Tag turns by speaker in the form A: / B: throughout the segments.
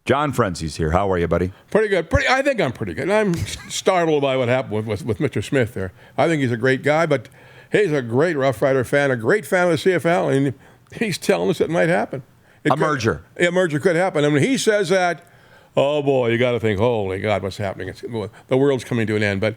A: John Frenzy's here. How are you, buddy?
B: Pretty good. I think I'm pretty good. I'm startled by what happened with Mr. Smith there. I think he's a great guy, but he's a great Rough Rider fan, a great fan of the CFL, and he's telling us it might happen.
A: Merger.
B: A merger could happen. I mean, he says that, oh boy, you got to think, holy God, what's happening? The world's coming to an end. But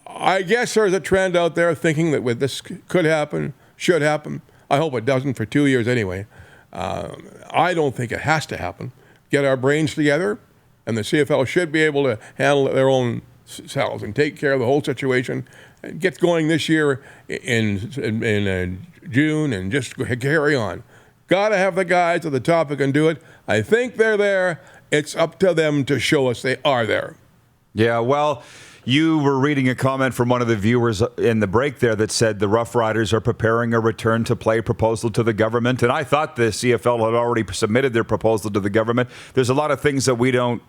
B: I guess there's a trend out there thinking that this could happen, should happen. I hope it doesn't for 2 years anyway. I don't think it has to happen. Get our brains together, and the CFL should be able to handle their own selves and take care of the whole situation. And get going this year in June and just carry on. Got to have the guys at the top who can do it. I think they're there. It's up to them to show us they are there.
A: Yeah, well, you were reading a comment from one of the viewers in the break there that said the Rough Riders are preparing a return to play proposal to the government. And I thought the CFL had already submitted their proposal to the government. There's a lot of things that we don't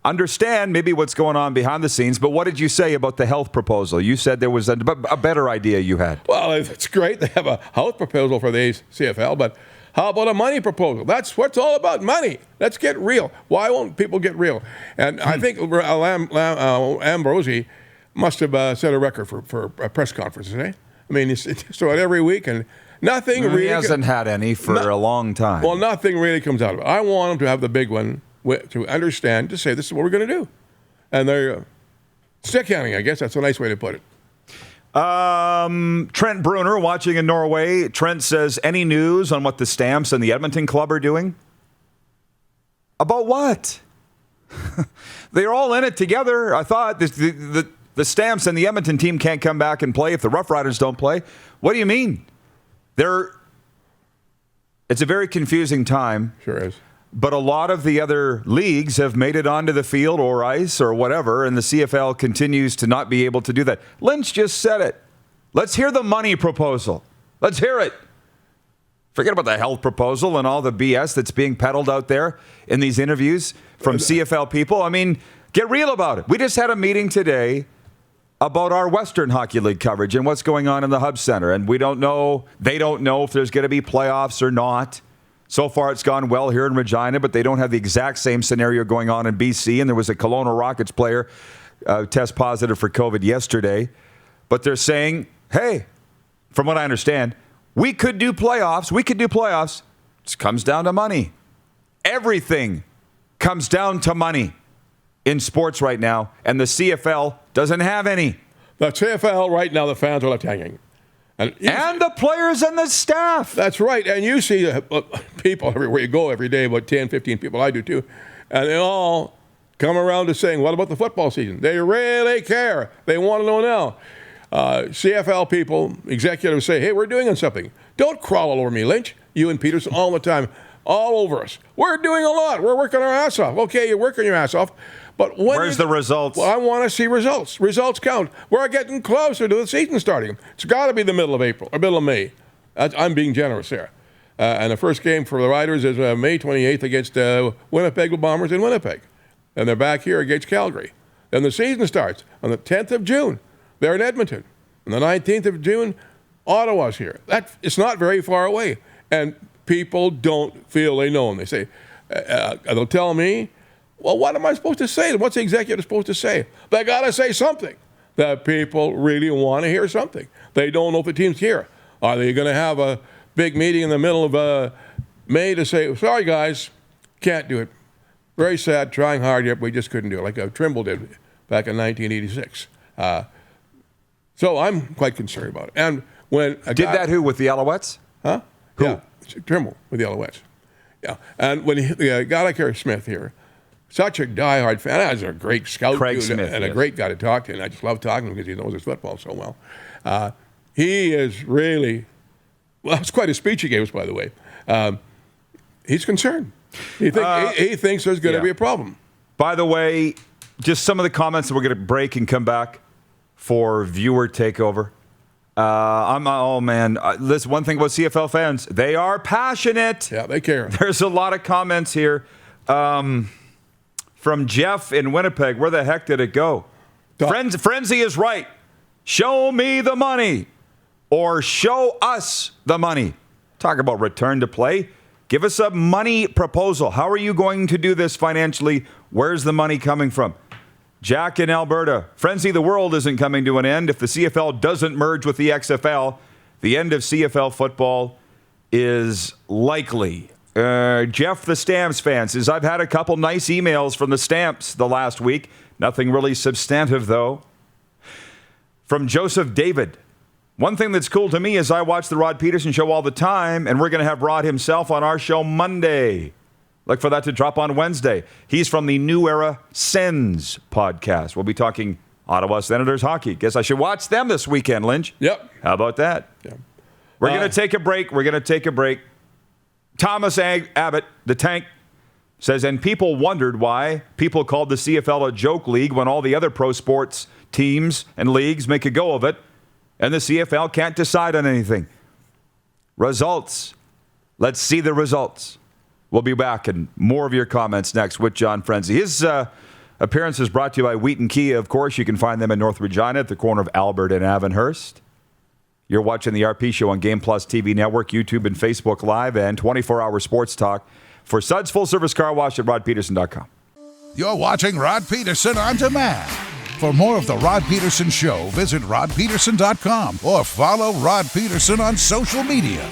A: understand, maybe what's going on behind the scenes. But what did you say about the health proposal? You said there was a better idea you had.
B: Well, it's great they have a health proposal for the CFL, but how about a money proposal? That's what's all about, money. Let's get real. Why won't people get real? And I think Ambrosi must have set a record for press conferences, eh? I mean, he's so every week, and nothing really...
A: He hasn't had any for a long time.
B: Well, nothing really comes out of it. I want him to have the big one, to understand, to say, this is what we're going to do. And they're stick handling, I guess. That's a nice way to put it.
A: Trent Bruner watching in Norway. Trent says, any news on what the Stamps and the Edmonton Club are doing? About what? They're all in it together. I thought the Stamps and the Edmonton team can't come back and play if the Rough Riders don't play. What do you mean? It's a very confusing time.
B: Sure is.
A: But a lot of the other leagues have made it onto the field or ice or whatever, and the CFL continues to not be able to do that. Lynch just said it. Let's hear the money proposal. Let's hear it. Forget about the health proposal and all the BS that's being peddled out there in these interviews from CFL people. I mean, get real about it. We just had a meeting today about our Western Hockey League coverage and what's going on in the Hub Center, and they don't know if there's going to be playoffs or not. So far, it's gone well here in Regina, but they don't have the exact same scenario going on in BC. And there was a Kelowna Rockets player test positive for COVID yesterday. But they're saying, hey, from what I understand, we could do playoffs. It comes down to money. Everything comes down to money in sports right now. And the CFL doesnent have any.
B: The CFL right now, the fans are left hanging.
A: And the players and the staff.
B: That's right. And you see people everywhere you go every day, about 10, 15 people, I do too. And they all come around to saying, what about the football season? They really care. They want to know now. CFL people, executives say, hey, we're doing something. Don't crawl all over me, Lynch. You and Pedersen all the time, all over us. We're doing a lot. We're working our ass off. Okay, you're working your ass off. But
A: where's the results?
B: Well, I want to see results. Results count. We're getting closer to the season starting. It's got to be the middle of April or middle of May. I'm being generous there. And the first game for the Riders is May 28th against Winnipeg Bombers in Winnipeg. And they're back here against Calgary. Then the season starts on the 10th of June. They're in Edmonton. On the 19th of June, Ottawa's here. It's not very far away. And people don't feel they know. And they say, they'll tell me, well, what am I supposed to say? What's the executive supposed to say? They got to say something. That people really want to hear something. They don't know if the team's here. Are they going to have a big meeting in the middle of May to say, sorry, guys, can't do it. Very sad, trying hard, yet we just couldn't do it, like Trimble did back in 1986. So I'm quite concerned about it. And when
A: who, with the Alouettes?
B: Huh?
A: Who?
B: Yeah, Trimble with the Alouettes. Yeah, and when a guy like Harry Smith here, such a diehard fan. He's a great scout
A: Craig
B: dude,
A: Smith,
B: and
A: yes.
B: a great guy to talk to. And I just love talking to him because he knows his football so well. He is really, well, it's quite a speech he gave us, by the way. He's concerned. He thinks there's going to be a problem.
A: By the way, just some of the comments that we're going to break and come back for viewer takeover. Listen, one thing about CFL fans, they are passionate.
B: Yeah, they care.
A: There's a lot of comments here. From Jeff in Winnipeg, where the heck did it go? Frenzy is right. Show me the money or show us the money. Talk about return to play. Give us a money proposal. How are you going to do this financially? Where's the money coming from? Jack in Alberta. Frenzy, the world isn't coming to an end. If the CFL doesn't merge with the XFL, the end of CFL football is likely. Jeff, the Stamps fan, says, I've had a couple nice emails from the Stamps the last week. Nothing really substantive, though. From Joseph David. One thing that's cool to me is I watch the Rod Pedersen Show all the time, and we're going to have Rod himself on our show Monday. Look for that to drop on Wednesday. He's from the New Era Sens podcast. We'll be talking Ottawa Senators hockey. Guess I should watch them this weekend, Lynch.
B: Yep.
A: How about that?
B: Yeah.
A: We're going to take a break. Thomas Abbott, the tank, says, and people wondered why people called the CFL a joke league when all the other pro sports teams and leagues make a go of it. And the CFL can't decide on anything. Results. Let's see the results. We'll be back and more of your comments next with John Frenzy. His appearance is brought to you by Wheaton Kia. Of course, you can find them in North Regina at the corner of Albert and Avonhurst. You're watching the RP Show on Game Plus TV Network, YouTube, and Facebook Live, and 24-hour sports talk for Suds Full Service Car Wash at rodpedersen.com.
C: You're watching Rod Pedersen On Demand. For more of The Rod Pedersen Show, visit rodpedersen.com or follow Rod Pedersen on social media.